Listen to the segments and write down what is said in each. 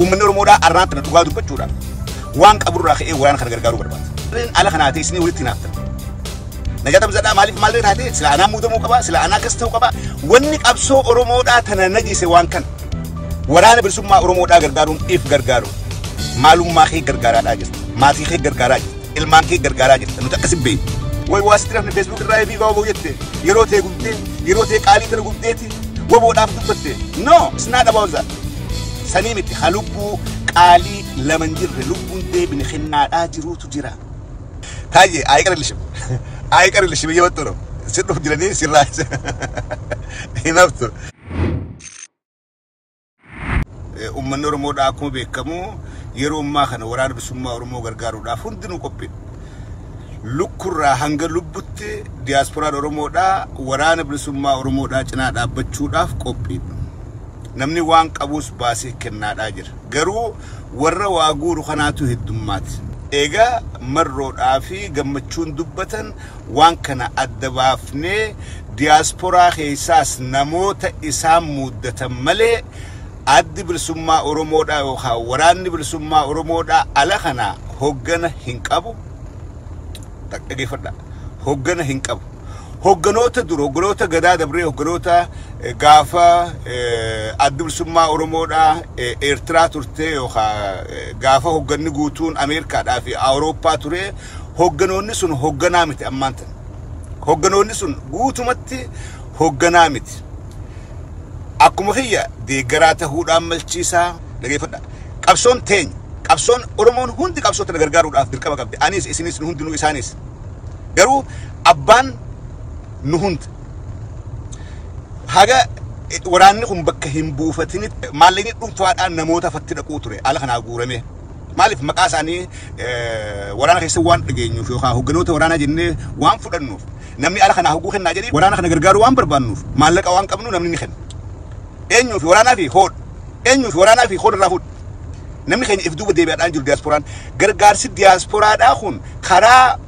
ومن رمودا أرنتنا تقعدوا بتشورا وان قبر راخي وان خرج رجارو بربات على خناتي سني ولتي نافت نجات بزدا مالي في مالي هاتي سلا أنا مودو مقبا سلا أنا كستو قبا ونك أبسو رمودا تنا نجي سوان كان ورانا برسوم ما رمودا جرجارو إف جرجارو معلوم ما خي جرجارا راجس ما خي جرجارا المان خي جرجارا راجس نتكسب بين وي واسطرف في فيسبوك راي في غاو يتي يروتي غبتي يروتي قالي تر غبتي وبو داف غبتي نو سنا دبوزا سنيمتي خلبو قالي لمنجر لبونتي بن خنا اجرو تجرا تاجي ايقر لشب يوترو سيدو جلني سيراج ينفتو امن رمودا كو بكمو يرو ما خنا وران بسما رمو غرغارو دا فندنو كوبي لكرة هنگا لبوتي دياسبورا رومودا وران بلسوما رومودا چنا دا بچودا فقوبي نمني وان قبوس باسي كنا داجر غرو ور واغو رخناتو هدمات ايغا مرو دافي گمچون دبتن وان كنا ادبافني دياسبورا خيساس نموت اسام مدته ملي اد بلسوما رومودا وخا وران بلسوما رومودا الخنا هوغنا هنقبو تكتي فدا هوغنا هنقب هوغنوتا دور هوغنوتا غدا دبري هوغنوتا غافا ادبل سما اورومودا ايرترا تورتي يوخا غافا هوغن غوتون امريكا دافي اوروبا توري هوغنوني سن هوغنامت امانتن هوغنوني سن غوتومتي هوغنامت اكوم هي دي غراتا هودا ملچيسا دغي فدا قبسون تين قبسون أورمون هند قبسون تنغرغارو داف دركبا قبدي أنيس إسنيس نهند نو إسانيس غرو أبان نهند هاga وراني كم بكهم بوفتني مالني فات أن نموت فتنا كوتري على خنا غورمه مالف مقاساني ورانا كيسوان تجينيو في خا هوغنوت ورانا جنة وان فدنو نمني على خنا هوغو خنا جدي ورانا خنا غرغارو وان بربانو مالك وان قبنو نمني خن إنيو في ورانا في خود إنيو في ورانا في خود راهود نمني خن إفدو بدي بعد أنجل دياسبوران غرغارس دياسبورا داخون خرا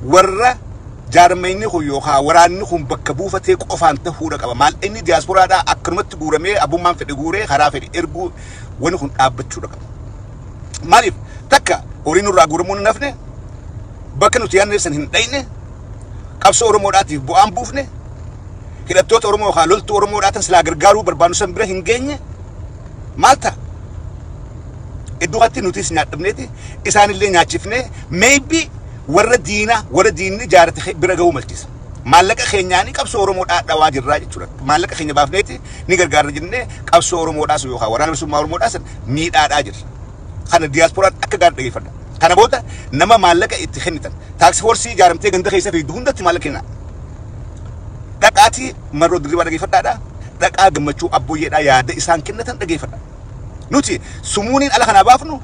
ورا جارميني خو يوخا وراني خو بكبو فتي قفان تفودا قبا مال اني دياسبورا دا اكرمت غورمي ابو مان فدي غوري خرا فدي ارغو وني خو ابچو دك مالف تكا اورينو را غورمون نفني بكنو تيان سن هنديني قبسو اورموداتي بو ام بوفني كده توت اورمو خالولت اورموداتن سلا غرغارو بربانو سمبره هنگيني مالتا ادوغاتي نوتيس نادبنيتي اسان اللي نياچفني ميبي ورديني جارت برغو ملتيس مالك خينياني قبسو اورمو داوا جرا جچورا مالك خيني بافنيتي نيغرغار جنني قبسو اورمو داسو يوخا وران بسو اورمو داس ميدا داجر خنا دياسبورا اكغار دغي فدا كان بوتا نما مالك اتخنيتن تاكس فورسي جارمتي گند خيسه في دوندت مالكنا دقاتي مرو دري دغي فدا دا دقا گمچو ابويه دا يا د اسان كنتن دغي فدا نوتي سمونين على خنا بافنو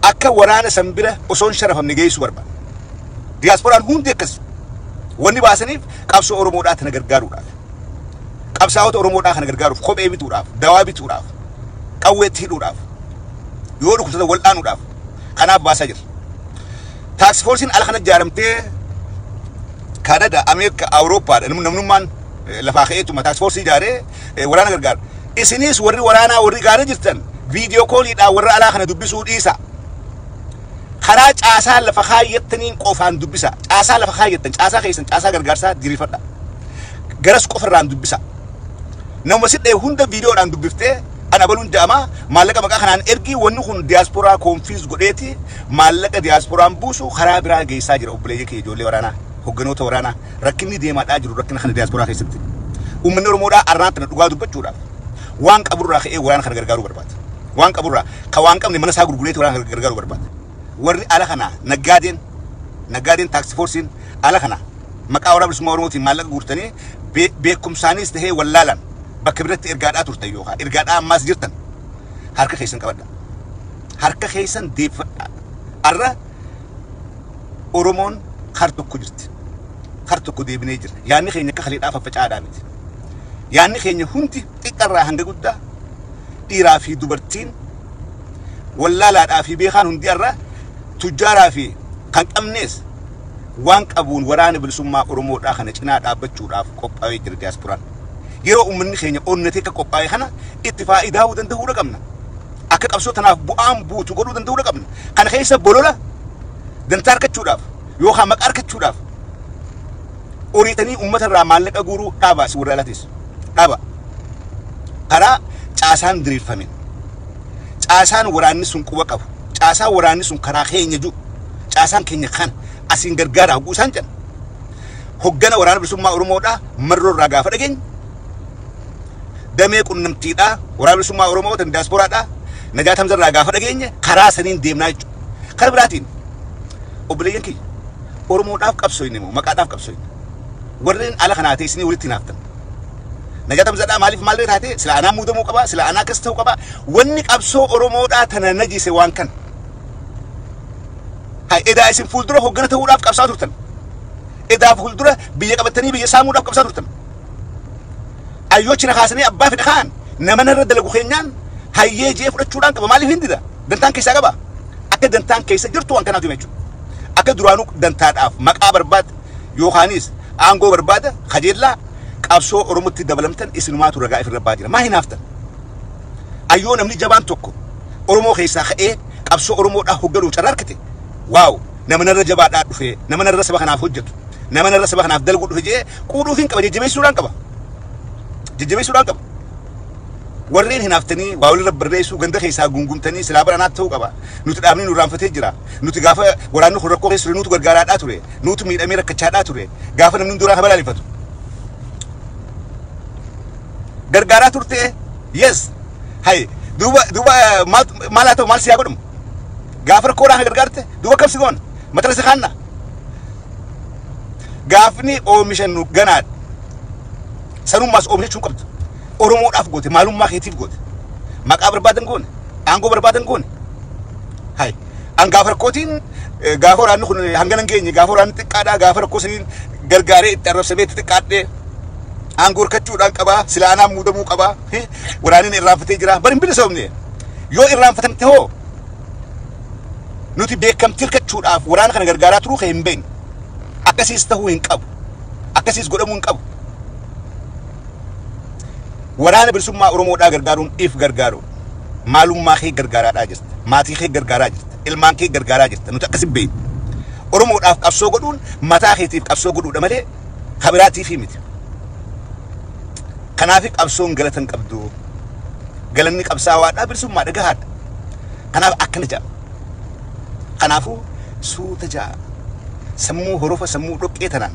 اكا ورانا سمبره وسون شرفم نيغيسو بربا دياسبوران هوندكس وني باسنيف قبسو اورمو دات نغرغارو داف قبساوت اورمو دات نغرغارو خوبي بيتو داف دوابي تو داف قويتي دو داف يورو كنت ولانو داف انا باسجر تاكس فورسين على خنا جارمتي كندا امريكا اوروبا نمنمان لفاخيتو ما تاكس فورسي جاري ورانا غرغار اسنيس وري ورانا وري غار جرتن فيديو كول يدا ور على خنا دبسو ديسا خراج عسى لفخايتنين قفان دبسا عسى لفخايتن عسى خيسن عسى غرغارسا ديريفدا غرس قفران دبسا نو مسيد هوندا فيديو دان دبفته انا بلون جاما مالك مكا خنان ارغي ونو خون دياسبورا كونفيز غديتي مالك دياسبورا بوسو خرابرا غيسا جير اوبلي كي جولي ورانا هوغنو ورانا ركني ديما داجرو ركن خن دياسبورا خيسبتي ومن رمودا ارانت ندغادو بچودا وان قبر راخي وران خرغرغارو بربات وان قبر كوان قم منسا غرغليت وران خرغرغارو بربات وري على خنا نغادين تاكسي فورسين على خنا مقاورا بس مورموتي مالك غورتني بكم سانيس ده ولالان بكبرت ارغادا تورتيوها ارغادا ماس جرتن حركه خيسن قبدا حركه خيسن ديف ار اورومون خرطو كجرت خرطو كدي بنيجر يعني خيني كخلي دافا فچادامت يعني خيني هونتي تقرا هنگ غدا ديرا في دوبرتين ولالا دافي بيخان هندي ار تجارا في كان امنيس وان قبون وران بلسما اورومو دا خنا چنا دا بچو دا قوباوي جر دياسبورا يرو من خيني اونتي كقوباوي خنا اتفاق داود انت هو رقمنا akka qabsoo tanaaf bu'aan buutu godhuu danda'uu qabna kana keessa bolola dantaa argachuudhaaf yookaan maqaa argachuudhaaf oriitanii uummata irraa maallaqa guuruu dhaabaa si warra alatis dhaaba karaa caasaan diriirfamin caasaan waraanni sun quba qabu caasaan waraanni sun karaa keenya jiru caasaan keenya kan asiin gargaaraa guusaan jedhan hoggana waraana bilisummaa Oromoodhaa marroo irraa gaafa dhageenya damee qunnamtiidhaa waraana bilisummaa Oromoo tan diaasporaadhaa Najaa Hamza irraa gaafa dhageenya karaa saniin deemnaa jechuudha karaa biraatiin obboleeyyan kiyya Oromoodhaaf qabsooyne moo maqaadhaaf qabsooyne warreen ala kanaa ta'e isinii walitti naaftan Najaa Hamzaadhaa maaliif maal taate sila anaa muudamuu qaba sila anaa akkas ta'uu qaba wanni qabsoo Oromoodhaa tana najise waan kan haa edaa isin fuuldura hoggana ta'uudhaaf qabsaa turtan edaa fuuldura biyya qabatanii biyya saamuudhaaf qabsaa turtan ayyoochina kaasanii abbaa fedha kaan nama narra dalagu keenyaan hayyee jee fudhachuudhaan qaba maaliif hindida dantaan keessaa qaba akka dantaan keessa jirtu waan kanaatu jechuudha akka duraanuu dantaadhaaf maqaa barbaada yookaanis aangoo barbaada kajeellaa qabsoo Oromootti dabalamtan isinumaatu ragaa ifirra baa jira maa hinaaftan ayyoo namni jabaan tokko Oromoo keessaa ka'ee qabsoo Oromoodhaa hogganuu carraarkate waaw nama narra jabaadhaa dhufee nama narra saba kanaaf hojjetu nama narra saba kanaaf dalgu dhufe jee quudhuufiin qaba jajjabeessuudhaan qaba warreen hinaaftanii waa walirra barreessuu ganda keessaa gungumtanii silaa baranaat ta'uu qaba nuti dhaabni nu raanfatee jira nuti gaafa waraanni kun rakkoo keessa nuti gargaaraadhaa ture nuti miidhamee rakkachaadhaa ture gaafa namni duraan habalaalifatu gargaaraa turte yes hay duuba maal haa ta'u maal siyaa godhamu gaafa rakkoodhaan gargaarte duuba kabsi goon matarasa kaanna gaafni oomishan nu ganaadha sanummaas oomishachuun qabdu Oromoodhaaf goote maalummaa keetiif goote maqaa barbaadan goone aangoo barbaadan goone hay an gaafa rakkootiin gaafa waraanni kun hangana hin geenye gaafa waraanni xiqqaadhaa gaafa rakkoo saniin gargaaree itti arrabsamee xiqqaadhee aangoo harkachuudhaan qabaa sila anaa muudamuu qabaa waraanni irraanfatee jira bari hin bilisoomne yoo irraanfatamte hoo nuti beekamtii harkachuudhaaf waraana kana gargaaraa turuu kee hin beekne akkasiis ta'uu hin qabu akkasiis godhamuu hin qabu waraana bilisummaa Oromoodhaa gargaaruun if gargaaru maalummaa kee gargaaraadhaa jirta maatii kee gargaaraa jirta ilmaan kee gargaaraa jirta nuti akkasi beekne Oromoodhaaf qabsoo godhuun mataa keetiif qabsoo godhuudha malee kabiraatiif miti kanaaf qabsoon galatan qabdu galanni qabsaawaadhaa bilisummaa dhagahaadha kanaaf akkana jaa kanaafuu suuta jaa sammuu horofa sammuu dhoqqee tanaan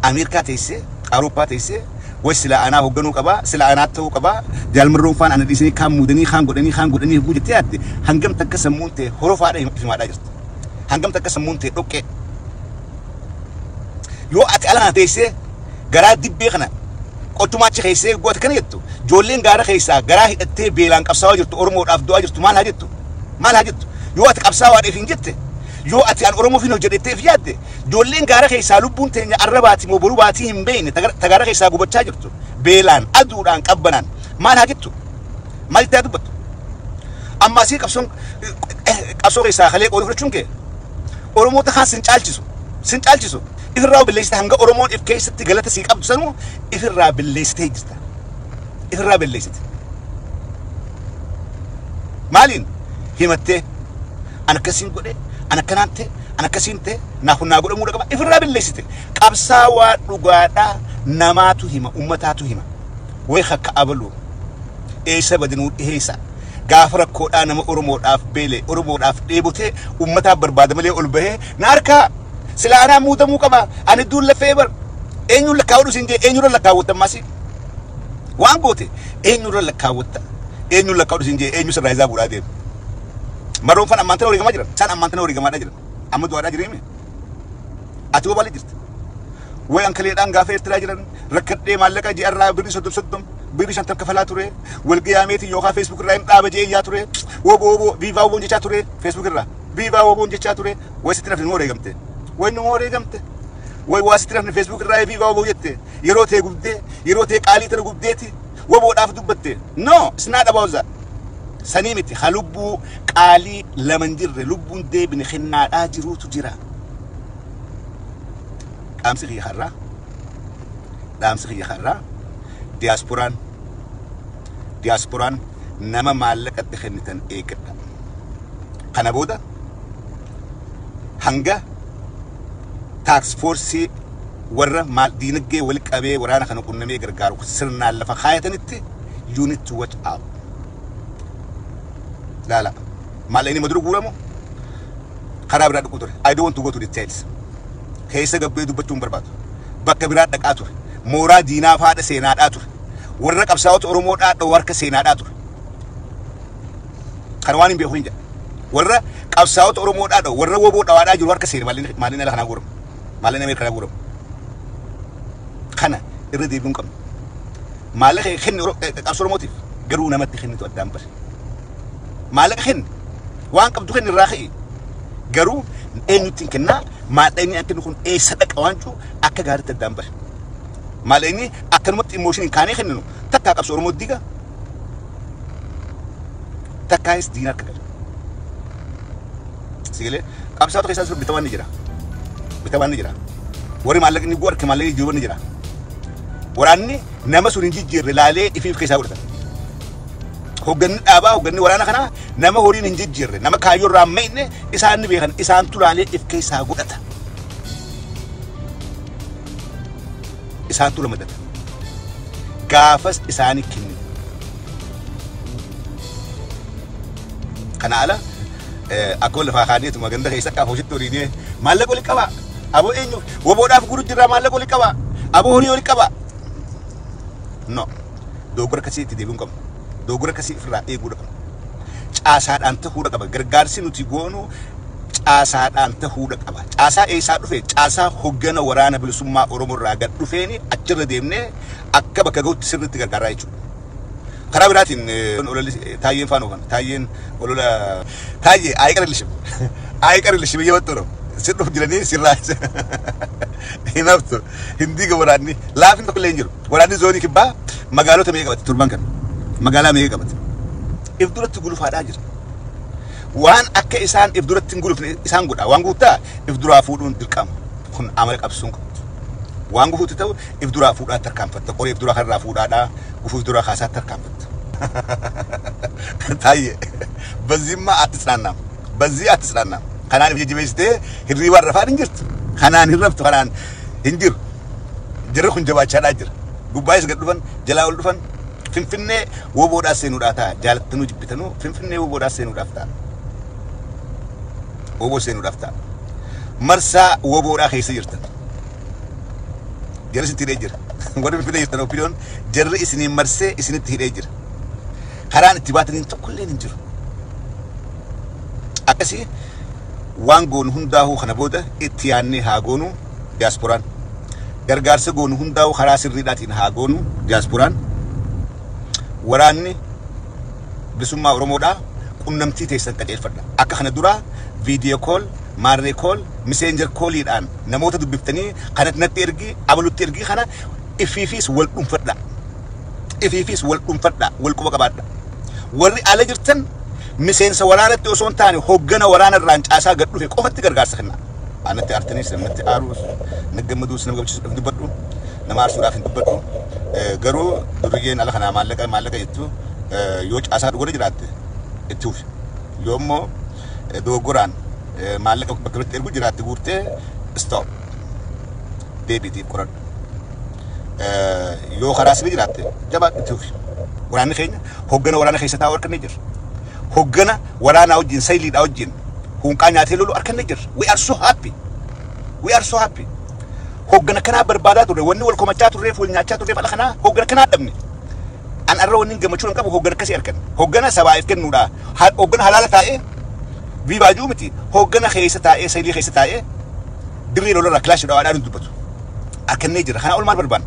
Ameerikaa teessee Awurooppaa teessee وسلا أنا هو جنوك أبا سلا أنا تو أبا جال مرون فان أنا ديسني كام مدني خان قدني بوجي تيادي هنجم تكسر مونتي هروف عليه في ما داجت هنجم تكسر مونتي أوكي يو أتكلم تيسي جراد دي بيخنا أوتوماتيك خيسي قوت كن يتو جولين جارا خيسا جراه التي بيلان كبساو جرت أورمو أفدو أجرت ما لهجتو يو أتكبساو على إفين جت يو أتي أن أورمو فينو جريتي في يده جولين جارا خيسا لبون تاني أربعتي مبروباتي هم بين تجارا خيسا قبض شاجرتو بيلان أدوران كبنان ما لهجتو ما يتادبت أما سي كبسون خيسا خليه أورمو فرشونكي أورمو تخاص سنتالجسو إفرّا بالليست هنگا أورمو إف كيس تجلته سيك أبد سنو إفرّا بالليست هيجستا إفرّا بالليست مالين همته أنا كسين قولي أنا كنانته أنا كسينته ناخد ناقول أمورك ما إفرّا بالليست كابسا ورغادا نماتو هما أمتاتو هما ويخك أبلو إيسا بدنود إيسا غافر كود أنا ما أورمو أف بيلي أورمو أف ديبوته أمتا برباد ملي أولبه ناركا سلا أنا مودمو كما أنا دول لفيبر أينو لكاودو سنجي أينو لكاوتا ماسي وان قوتي أينو لكاوتا أينو لكاودو سنجي أينو سرايزا بولادين مرون فان أمانتنا وريغا ماجرا سان أمانتنا وريغا ماجرا أمدو وادا جريمي أتو بالي جرت ويان كليدان غافير تراجرن ركدي مالكا جي أرلا بري صدم بري شانتم كفلا توري والقياميتي يوخا فيسبوك رايم قابجي يا توري وبو فيفا وبونجي توري فيسبوك را فيفا وبونجي توري ويستنا في الموري غمتي وين موري غمتي وي واسطنا في فيسبوك راي فيفا وبوجتي يروتي غبدي يروتي قالي تر غبديتي وبو داف دبتي نو سناد اباوز ذات سنيمتي خلبو قالي لمنجر لبون دي بن خنا اجرو تجرا امسخي خرا دامسخي خرا دياسبوران nama maallaqatti kennitan eegadha. Kana booda hanga tax force warra maal diinagdee wal qabee waraana kana qunnamee gargaaru sirnaan lafa kaayatanitti you need to watch out. La maal inni maduru guuramo karaa biraa dhaqu ture. I don't want to go to details. Keessa gabbee dubbachuun barbaadu. Bakka biraa dhaqaa ture. Mooraa diinaa faadha seenaadhaa ture. Warra qabsaa'ota Oromoodhaa warka seenaadhaa ture. Kan waan hin beeku hin jedha. Warra qabsaa'ota Oromoodhaa warra woboo dhawaadhaa jiru warka seena maalin ala kanaa guuramu. Maalin Ameerika kanaa guuramu. Kana irra deebiin qabna. Maallaqa kenni qabsoo Oromootiif garuu namatti kennitu addaan bare. Maallaqa kenni waan qabdu kenni irraa ka'e garuu eenyutti hin kennaa maallaqni akka kun eessa dhaqa waan jiru akka gaariitti addaan bare. Maallaqni akkanumatti emotion kaanee kenninu takkaa qabsoo Oromoo diiga takkaayis diinaa akka gala. Sigilee qabsaa'ota keessaa bitawan ni jira. Bitawan ni jira. Warri maallaqni guur akka maallaqni jiru ni jira. Waraanni nama sun hin jijjiirre laalee ifiif keessaa godhatan. Hogganni dhaabaa hogganni waraana kanaa nama horiin hin jijjiirre nama kaayyoo irraa meeyne isaan ni beekan isaan tulaalee if keessaa godhata. Isaan tula madata. Gaafas isaanii kenni. Kana ala akka wal lafaa kaadheetu maganda keessa qaaf hojjetu horiinee maallaqa wali qabaa. Aboo eenyu woboodhaaf guru jirraa maallaqa wali qabaa. Aboo horii wali qabaa. No. Doogora kasii itti deebiin qabna. Doogora kasii irraa eeguu qabna. Caasaadhaan ta'uu qaba. Gargaarsi nuti goonu caasaadhaan ta'uu qaba. Caasaa eessaa dhufe caasaa hoggana waraana bilisummaa Oromoo irraa gad dhufeeni achirra deemnee akka bakka ga'utti sirriitti gargaaraa jechuudha. Karaa biraatiin taayyeen faanoo kana taayyeen olola taayyee ayi qarrilishim biyya wattu oromo sidhuuf jiranii sirraa hinaftu hindii ga waraanni laafin tokko illee hin jiru. Waraanni zoonii kibbaa magaalota meeqa qabate turban kana magaalaa meeqa qabate if duratti gulufaadhaa jira. Waan akka isaan if duratti hin gulufne isaan godha waan guutaa if duraa fuudhuun dirqama kun amala qabsuun qabdu. Waan gufuutti ta'u if duraa fuudhaa tarkaanfatta qoree if duraa kanarraa fuudhaadhaa gufuu if duraa kaasaa tarkaanfatta. Taayyee bazimmaa attisnaannam bazii attisnaannam kanaan if jijjibeessitee hirriibaan rafaan hin jirtu kanaan hin raftu kanaan hin jiru jirri kun jabaachaadhaa jira gubbaayis gad dhufan jalaa ol dhufan Finfinnee woboodhaas seenuudhaa ta'a jaalattanuu jibbitanuu Finfinnee woboodhaas seenuudhaaf ta'a woboo seenuudhaaf ta'a marsaa woboodhaa keessa jirtan jarri sitti hidhee jira warri Finfinnee jirtan opiniyoon jarri isiniin marsee isinitti hidhee jira karaan itti baataniin tokkolleen hin jiru. Akkasii waan goonu hundaa'uu kana booda itti yaannee haa goonu diyaaspooraan. Gargaarsa goonu hundaa'uu karaa sirriidhaatiin haa goonu diyaaspooraan. Waraanni bilisummaa Oromoodhaa qunnamtii teessan qajeelfadha. Akka kana duraa viidiyoo kool, maarree kool, miseenjer kooliidhaan namoota dubbiftanii kanatti natti ergii abalutti ergii kana ifiifis wal dhuunfadha. Ifiifis wal dhuunfadha wal quba qabaadha. Warri ala jirtan miseensa waraanatti osoo hin taane hoggana waraana irraan caasaa gad dhufe qofatti gargaarsa kenna. Anatti aartaniis namatti aaruus naggammaduus nama gammachiisuudhaaf hin dubbadhu nama aarsuudhaaf hin dubbadhu garuu duriyyeen ala kanaa maallaqa jettu yoo caasaa dhugoo jiraatte itti hufi yoo immoo dogoggoraan maallaqa bakka biratti ergu jiraatte guurtee stop deebiitiif qoradhu yoo karaa sirrii jiraatte jabaa itti hufi. Waraanni keenya hoggana waraana keessa taa'u harkannee jirra. Hoggana waraanaa wajjin sayiliidhaa wajjin hunqaa nyaatee lolu harkannee jirra. We are so happy. We are so happy. Hoggana kanaa barbaadaa turre wanni wal komachaa turreef wal nyaachaa turreef ala kanaa hoggana kanaa dhabne. An arra wanni gammachuu hin qabu hoggana akkasii harkan. Hoggana sabaa'eef kennuudha. Hoggana halaala taa'ee biibaajuu miti. Hoggana keessa taa'ee sayilii keessa taa'ee dirree lolarraa kilaashii dhawaadhaan dubbatu. Harkannee jirra. Kanaa ol maal barbaanna?